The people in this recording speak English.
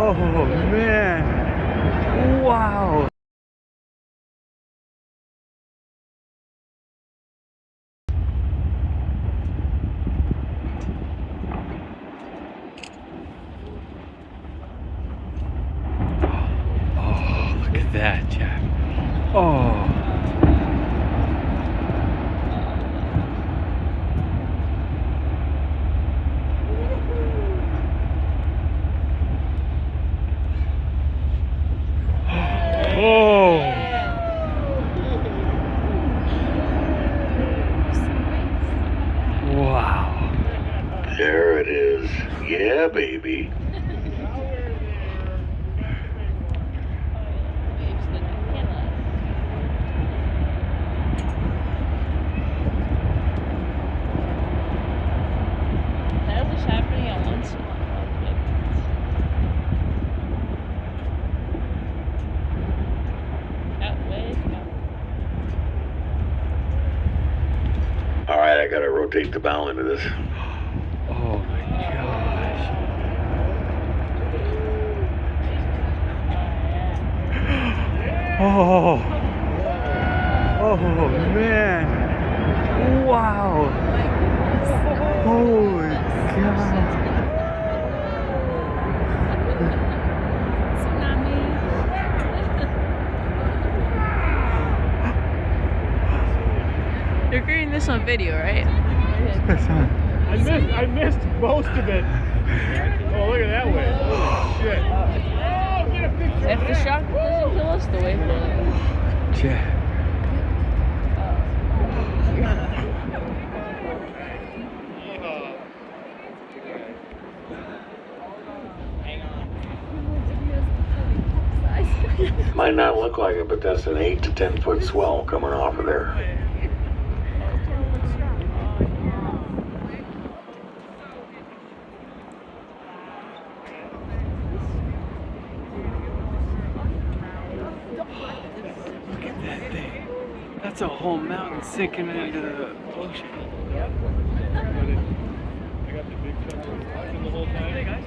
Oh man. Wow. Oh, look at that, Jack. Oh. Oh. Wow. There it is. Yeah, baby. All right, I gotta rotate the bow into this. Oh my gosh. Oh. Oh man. Wow. Holy cow. You're getting this on video, right? I missed most of it. Oh, look at that wave. Holy shit. Oh, get a picture. If the shock doesn't kill us, the wave will. Jack. Might not look like it, but that's an 8 to 10 foot swell coming off of there. Look at that thing. That's a whole mountain sinking into the ocean. I got the big stuff the whole time.